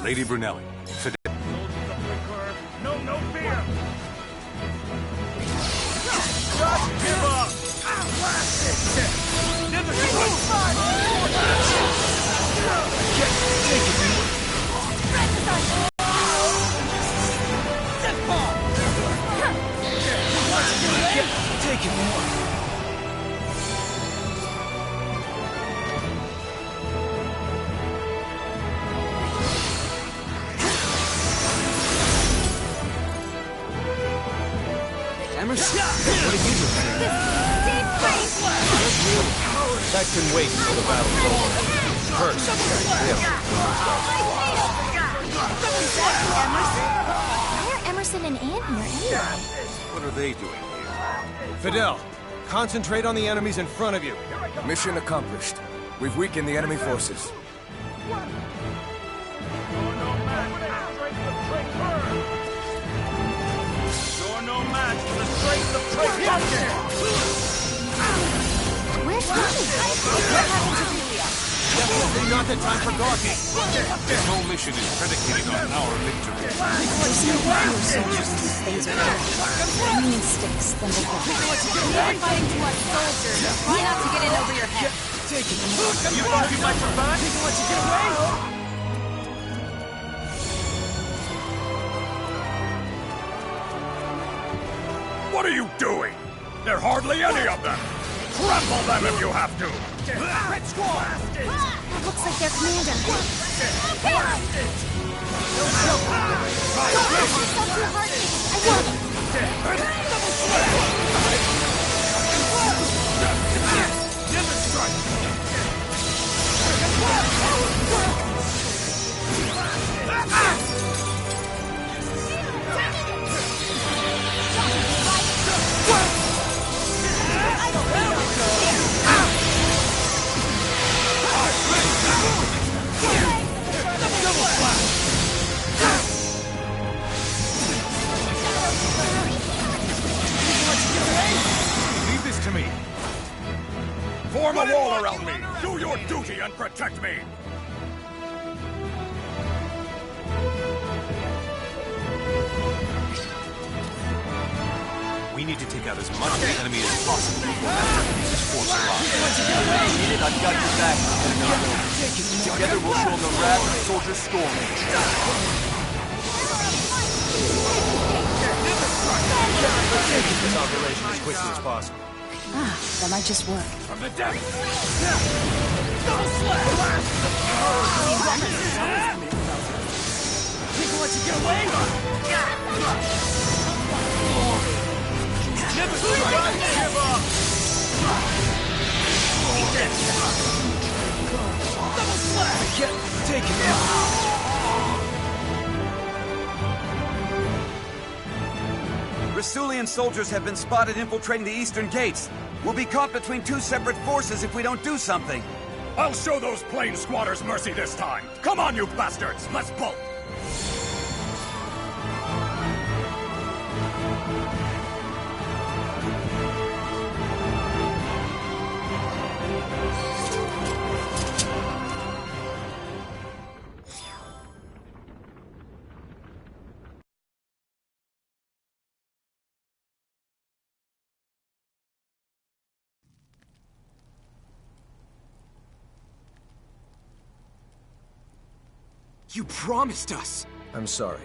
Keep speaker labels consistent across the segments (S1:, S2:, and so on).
S1: Lady Brunelli.
S2: Soldiers of Trei'kur, no fear! Just give up! Never give Take it more.
S3: Emerson, what are you doing?
S4: That can wait until the battle's over. First,
S5: Why are Emerson and Ann here anyway?
S1: What are they doing here?
S4: Fidel, concentrate on the enemies in front of you.
S6: Mission accomplished. We've weakened the enemy forces.
S2: You're no match for the strength of Trei'kur!
S5: Where's Riley? What happened to Julia?
S4: Definitely not the time for gawking.
S1: This whole mission is predicated on our victory.
S5: There's no way your soldiers these things are better. Union sticks than they could.
S7: You're fighting too much soldiers. Try not to get in over your head.
S4: Take it.
S2: You thought you might survive?
S4: People let you get away.
S2: What are you doing? There are hardly any of them! Trample them if you have to! Red Squad!
S5: That looks like their commander. Stop your heartbeat. I won't.
S1: Leave this to me.
S2: Form a wall around me! Do your duty and protect me!
S1: We need to take out as much of the enemy as possible before this force arrives.
S3: Need it, I've got your back. Together we'll show them the wrath of Soldier Storm.
S4: Let's take this operation as quickly as possible.
S5: Ah, that might just work.
S2: From the deck!
S4: People let you get away?
S2: Never give up!
S4: Take it.
S3: Rasulian soldiers have been spotted infiltrating the eastern gates. We'll be caught between two separate forces if we don't do something.
S2: I'll show those plane squatters mercy this time! Come on, you bastards! Let's bolt!
S3: You promised us!
S4: I'm sorry.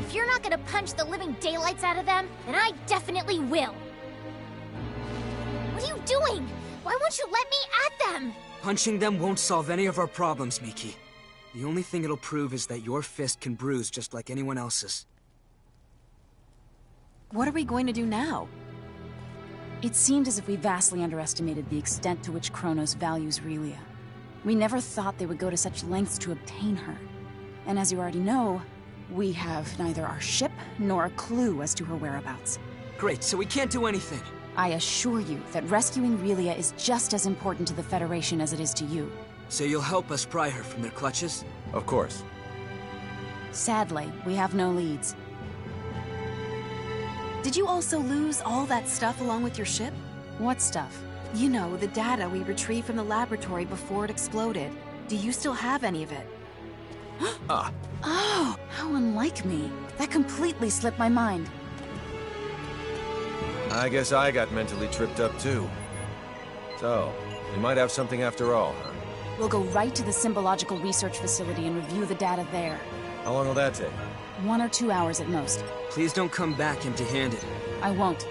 S5: If you're not gonna punch the living daylights out of them, then I definitely will. What are you doing? Why won't you let me at them?
S8: Punching them won't solve any of our problems, Miki. The only thing it'll prove is that your fist can bruise just like anyone else's.
S7: What are we going to do now?
S9: It seemed as if we vastly underestimated the extent to which Kronos values Relia. We never thought they would go to such lengths to obtain her. And as you already know, we have neither our ship nor a clue as to her whereabouts.
S8: Great, so we can't do anything.
S9: I assure you that rescuing Relia is just as important to the Federation as it is to you.
S8: So you'll help us pry her from their clutches?
S4: Of course.
S9: Sadly, we have no leads.
S7: Did you also lose all that stuff along with your ship?
S9: What stuff?
S7: You know, the data we retrieved from the laboratory before it exploded. Do you still have any of it?
S9: Oh, how unlike me. That completely slipped my mind.
S4: I guess I got mentally tripped up too. So, we might have something after all, huh?
S9: We'll go right to the Symbological Research Facility and review the data there.
S4: How long will that take?
S9: 1 or 2 hours at most.
S8: Please don't come back empty-handed.
S9: I won't.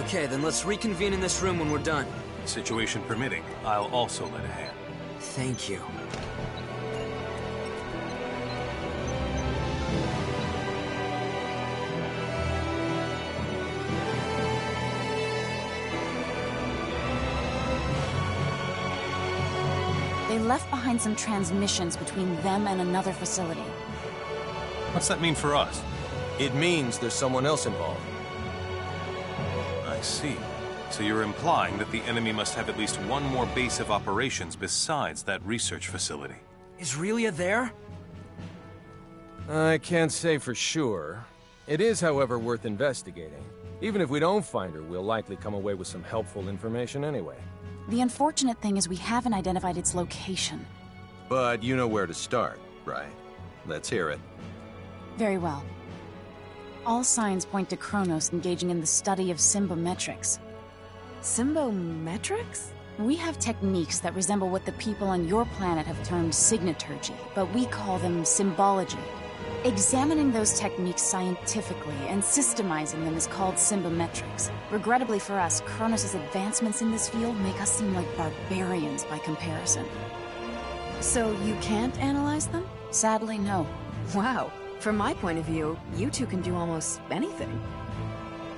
S8: Okay, then let's reconvene in this room when we're done.
S1: Situation permitting, I'll also lend a hand.
S8: Thank you.
S9: They left behind some transmissions between them and another facility.
S1: What's that mean for us?
S4: It means there's someone else involved.
S1: I see. So you're implying that the enemy must have at least one more base of operations besides that research facility.
S8: Is Relia there?
S4: I can't say for sure. It is, however, worth investigating. Even if we don't find her, we'll likely come away with some helpful information anyway.
S9: The unfortunate thing is we haven't identified its location.
S4: But you know where to start, right? Let's hear it.
S9: Very well. All signs point to Kronos engaging in the study of symbometrics.
S7: Symbometrics?
S9: We have techniques that resemble what the people on your planet have termed signaturgy, but we call them symbology. Examining those techniques scientifically and systemizing them is called symbometrics. Regrettably for us, Kronos' advancements in this field make us seem like barbarians by comparison.
S7: So you can't analyze them?
S9: Sadly, no.
S7: Wow. From my point of view, you two can do almost anything.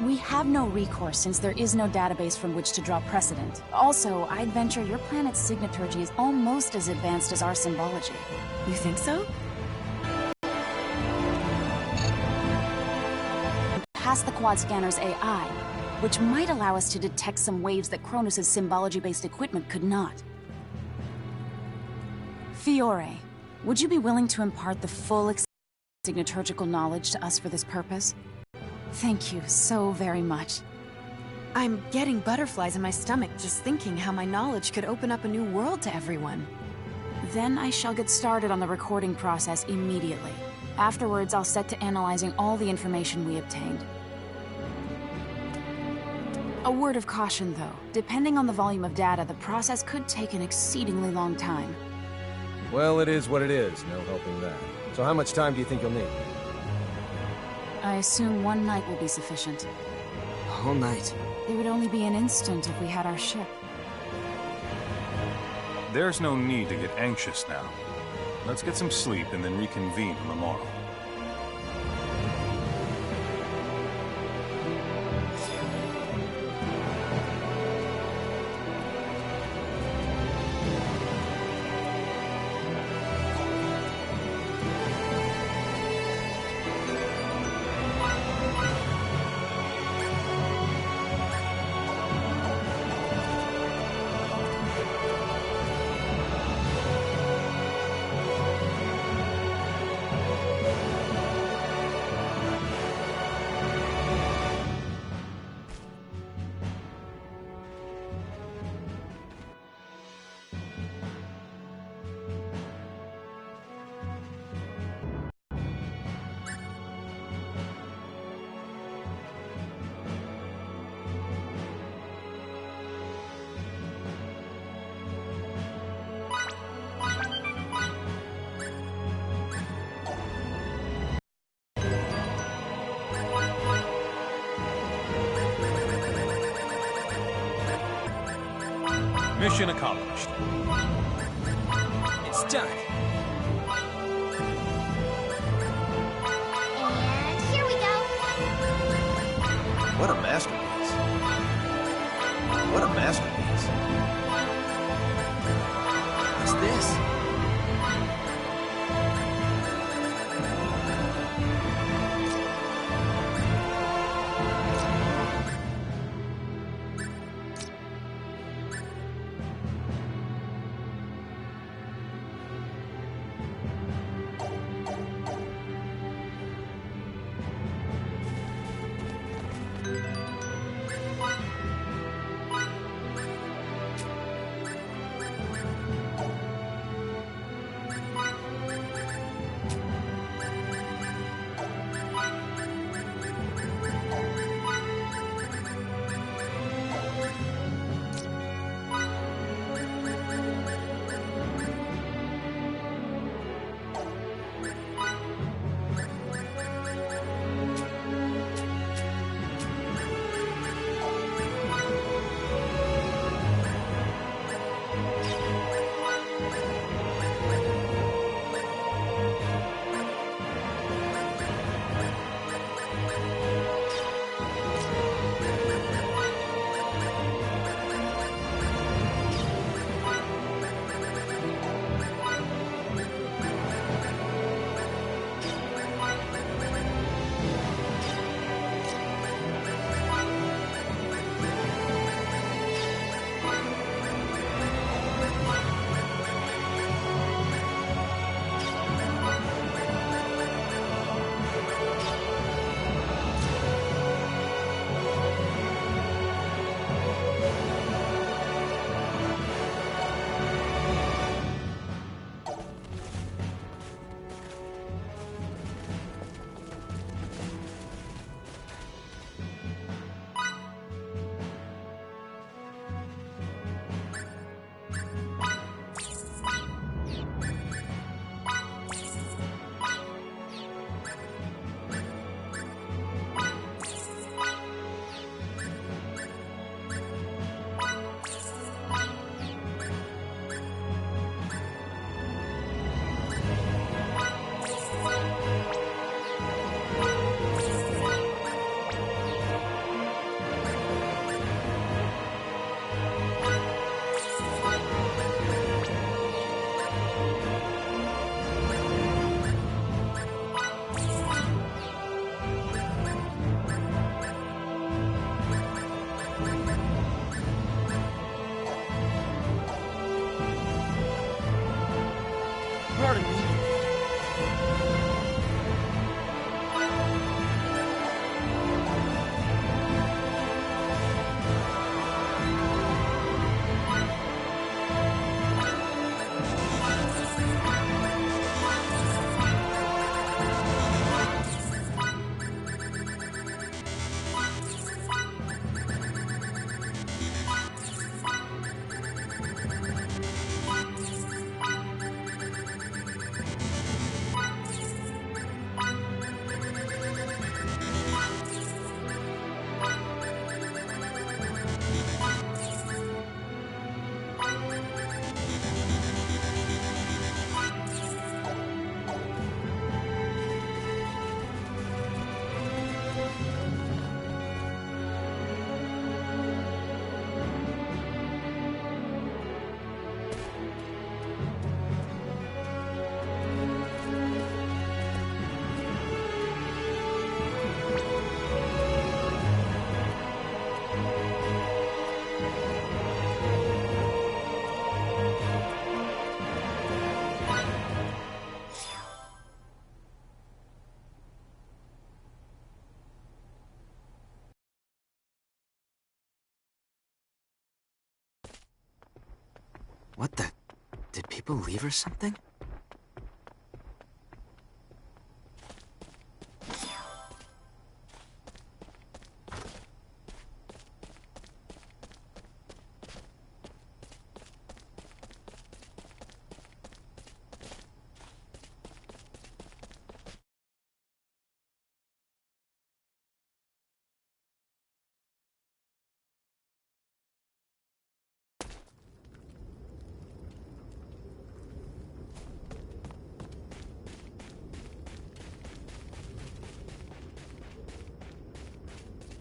S9: We have no recourse since there is no database from which to draw precedent. Also, I'd venture your planet's signaturgy is almost as advanced as our symbology.
S7: You think so?
S9: Past the quad scanner's AI, which might allow us to detect some waves that Kronos' symbology-based equipment could not. Fiore, would you be willing to impart the full signaturgical knowledge to us for this purpose? Thank you so very much.
S7: I'm getting butterflies in my stomach just thinking how my knowledge could open up a new world to everyone.
S9: Then I shall get started on the recording process immediately. Afterwards, I'll set to analyzing all the information we obtained. A word of caution, though. Depending on the volume of data, the process could take an exceedingly long time.
S4: Well, it is what it is. No helping that. So how much time do you think you'll need?
S9: I assume 1 night will be sufficient.
S8: All night.
S9: It would only be an instant if we had our ship.
S1: There's no need to get anxious now. Let's get some sleep and then reconvene on the morrow. Mission accomplished.
S8: It's done.
S5: And here we go.
S4: What a masterpiece. What a masterpiece.
S8: What's this? What the... Did people leave or something?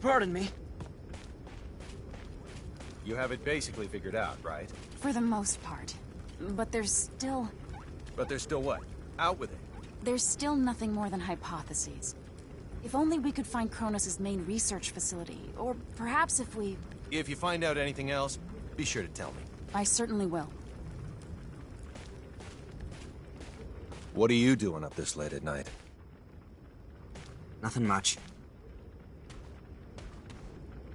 S8: Pardon me.
S4: You have it basically figured out, right?
S9: For the most part. But there's still...
S4: But there's still what? Out with it.
S9: There's still nothing more than hypotheses. If only we could find Kronos' main research facility, or perhaps if we...
S4: If you find out anything else, be sure to tell me.
S9: I certainly will.
S4: What are you doing up this late at night?
S8: Nothing much.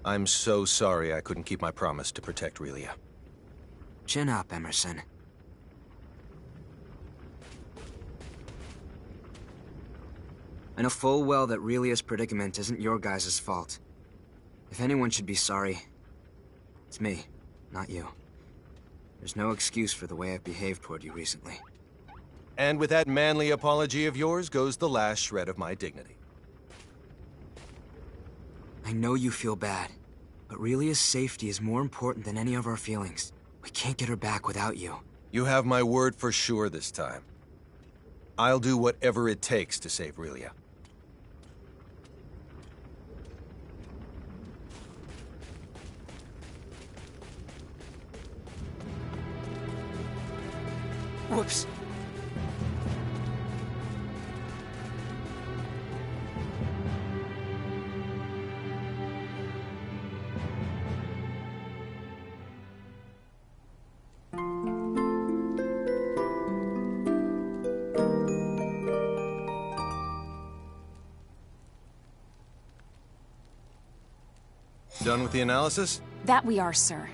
S4: I'm so sorry I couldn't keep my promise to protect Relia.
S8: Chin up, Emerson. I know full well that Relia's predicament isn't your guys' fault. If anyone should be sorry, it's me, not you. There's no excuse for the way I've behaved toward you recently.
S4: And with that manly apology of yours goes the last shred of my dignity.
S8: I know you feel bad, but Relia's safety is more important than any of our feelings. We can't get her back without you.
S4: You have my word for sure this time. I'll do whatever it takes to save Relia.
S8: Whoops.
S4: Done with the analysis?
S9: That we are, sir.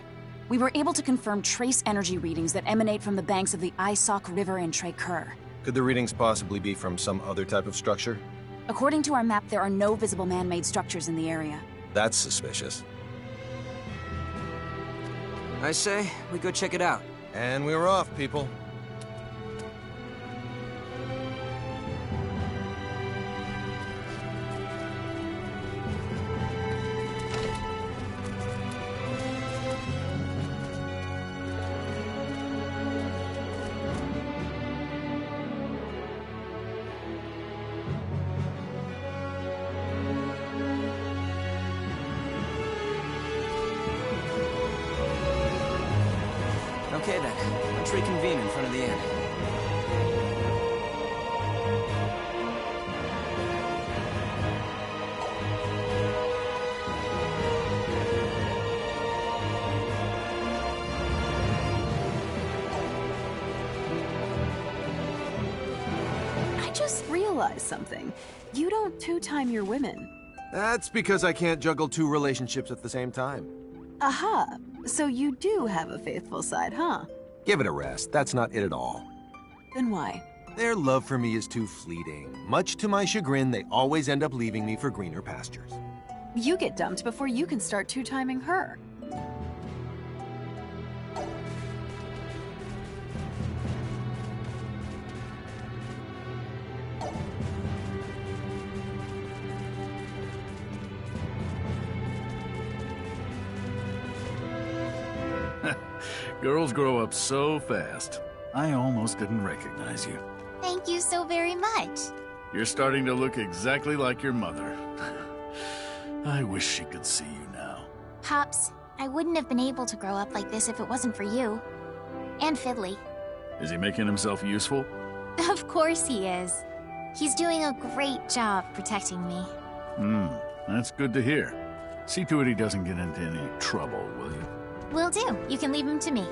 S9: We were able to confirm trace energy readings that emanate from the banks of the Isok River in Trei'kur.
S4: Could the readings possibly be from some other type of structure?
S9: According to our map, there are no visible man-made structures in the area.
S4: That's suspicious.
S8: I say, we go check it out.
S4: And we're off, people.
S8: Okay then, let's reconvene in front of the inn.
S7: I just realized something. You don't two-time your women.
S4: That's because I can't juggle two relationships at the same time.
S7: Aha! So you do have a faithful side, huh?
S4: Give it a rest. That's not it at all.
S7: Then why?
S4: Their love for me is too fleeting. Much to my chagrin, they always end up leaving me for greener pastures.
S7: You get dumped before you can start two-timing her.
S2: Girls grow up so fast. I almost didn't recognize you.
S5: Thank you so very much.
S2: You're starting to look exactly like your mother. I wish she could see you now.
S5: Pops, I wouldn't have been able to grow up like this if it wasn't for you. And Fiddly.
S2: Is he making himself useful?
S5: Of course he is. He's doing a great job protecting me.
S2: That's good to hear. See to it he doesn't get into any trouble, will you?
S5: Will do. You can leave him to me.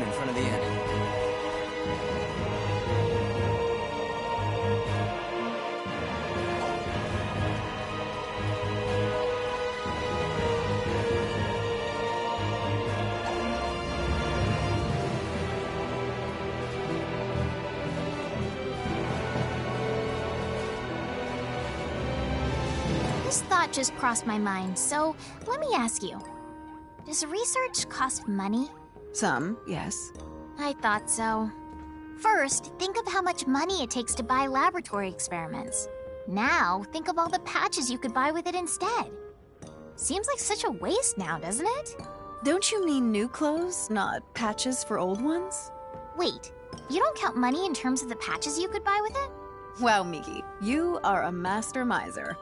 S8: convene in front of the inn.
S5: This thought just crossed my mind, so let me ask you. Does research cost money?
S7: Some, yes.
S5: I thought so. First, think of how much money it takes to buy laboratory experiments. Now, think of all the patches you could buy with it instead. Seems like such a waste now, doesn't it?
S7: Don't you mean new clothes, not patches for old ones?
S5: Wait, you don't count money in terms of the patches you could buy with it?
S7: Wow, Miki, you are a master miser.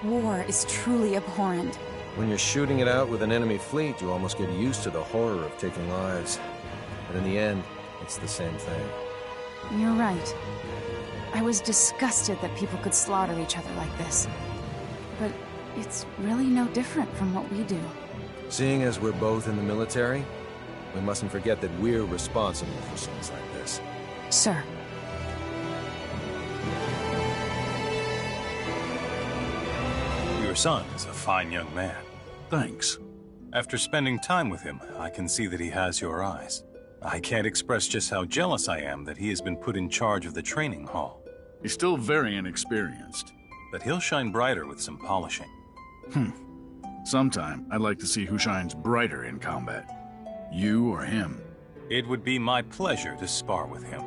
S9: War is truly abhorrent.
S4: When you're shooting it out with an enemy fleet, you almost get used to the horror of taking lives. But in the end, it's the same thing.
S9: You're right. I was disgusted that people could slaughter each other like this. But it's really no different from what we do.
S4: Seeing as we're both in the military, we mustn't forget that we're responsible for scenes like this.
S9: Sir.
S1: Your son is a fine young man.
S2: Thanks.
S1: After spending time with him, I can see that he has your eyes. I can't express just how jealous I am that he has been put in charge of the training hall.
S2: He's still very inexperienced.
S1: But he'll shine brighter with some polishing.
S2: Sometime, I'd like to see who shines brighter in combat. You or him.
S1: It would be my pleasure to spar with him.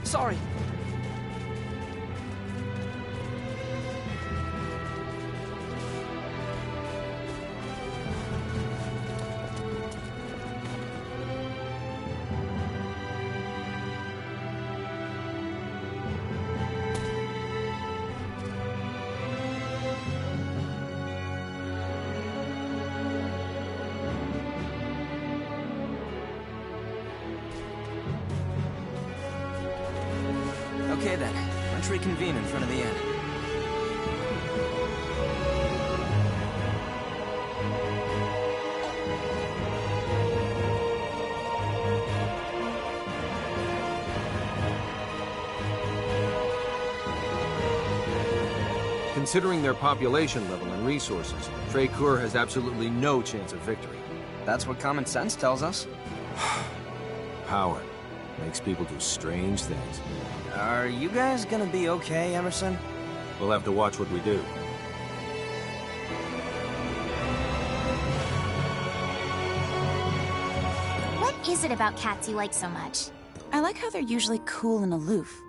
S8: Sorry. Okay then, let's reconvene in front of the inn.
S4: Considering their population level and resources, Trei'kur has absolutely no chance of victory.
S8: That's what common sense tells us.
S4: Power makes people do strange things.
S8: Are you guys gonna be okay, Emerson?
S4: We'll have to watch what we do.
S5: What is it about cats you like so much?
S9: I like how they're usually cool and aloof,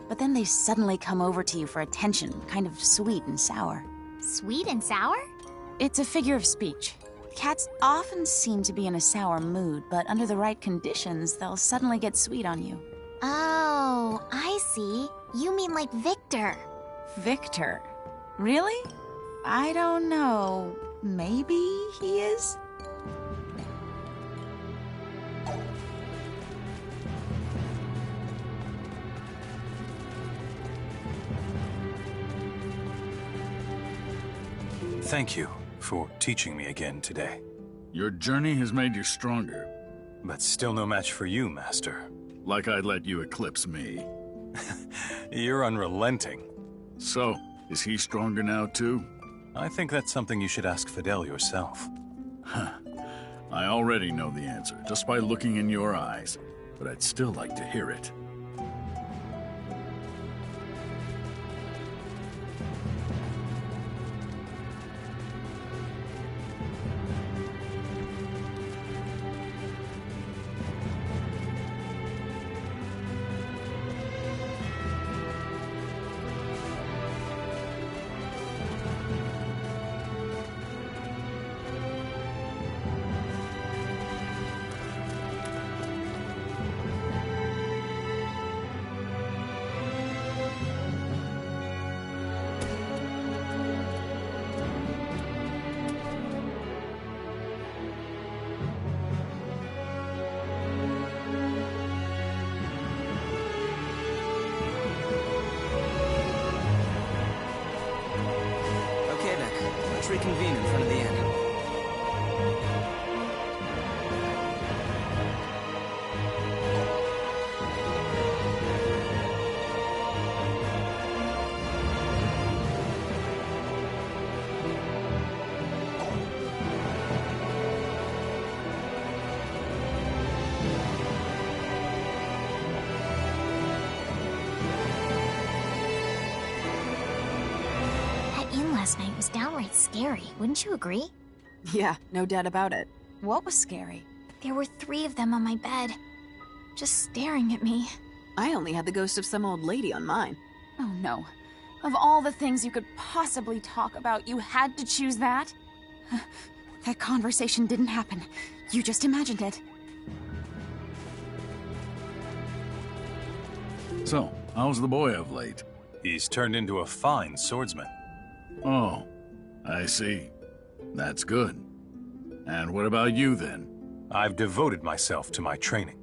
S9: but then they suddenly come over to you for attention, kind of sweet and sour.
S5: Sweet and sour?
S9: It's a figure of speech. Cats often seem to be in a sour mood, but under the right conditions, they'll suddenly get sweet on you.
S5: Oh, I see. You mean like Victor.
S9: Victor? Really? I don't know. Maybe he is?
S1: Thank you for teaching me again today.
S2: Your journey has made you stronger.
S1: But still no match for you, Master.
S2: Like I'd let you eclipse me.
S1: You're unrelenting.
S2: So, is he stronger now too?
S1: I think that's something you should ask Fidel yourself.
S2: I already know the answer, just by looking in your eyes. But I'd still like to hear it.
S8: Let's reconvene in front of the inn.
S5: Last night was downright scary, wouldn't you agree?
S7: Yeah, no doubt about it.
S9: What was scary?
S5: There were 3 of them on my bed, just staring at me.
S7: I only had the ghost of some old lady on mine.
S9: Oh no. Of all the things you could possibly talk about, you had to choose that? That conversation didn't happen. You just imagined it.
S2: So, how's the boy of late?
S1: He's turned into a fine swordsman.
S2: Oh, I see. That's good. And what about you, then?
S1: I've devoted myself to my training.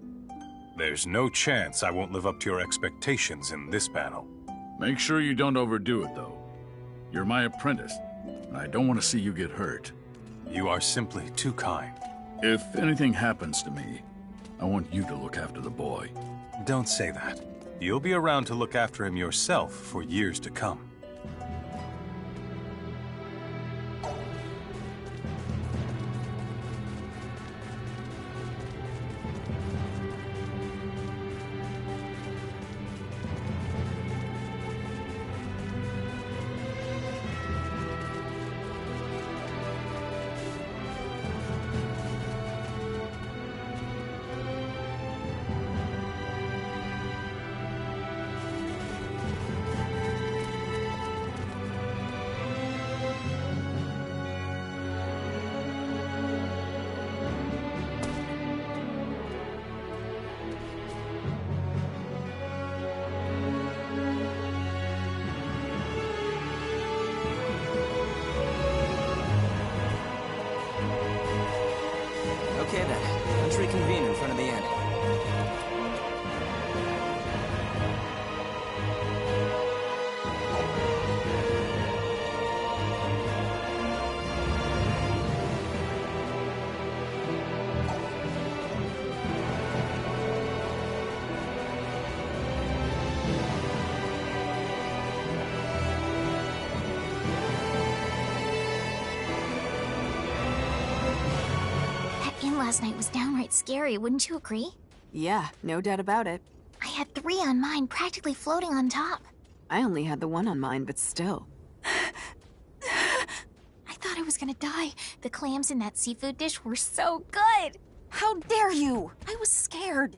S1: There's no chance I won't live up to your expectations in this battle.
S2: Make sure you don't overdo it, though. You're my apprentice, and I don't want to see you get hurt.
S1: You are simply too kind.
S2: If anything happens to me, I want you to look after the boy.
S1: Don't say that. You'll be around to look after him yourself for years to come.
S8: Okay then, let's reconvene in front of the inn.
S5: Last night was downright scary, wouldn't you agree?
S7: Yeah, no doubt about it.
S5: I had 3 on mine, practically floating on top.
S7: I only had the 1 on mine, but still.
S5: I thought I was gonna die. The clams in that seafood dish were so good.
S9: How dare you! I was scared.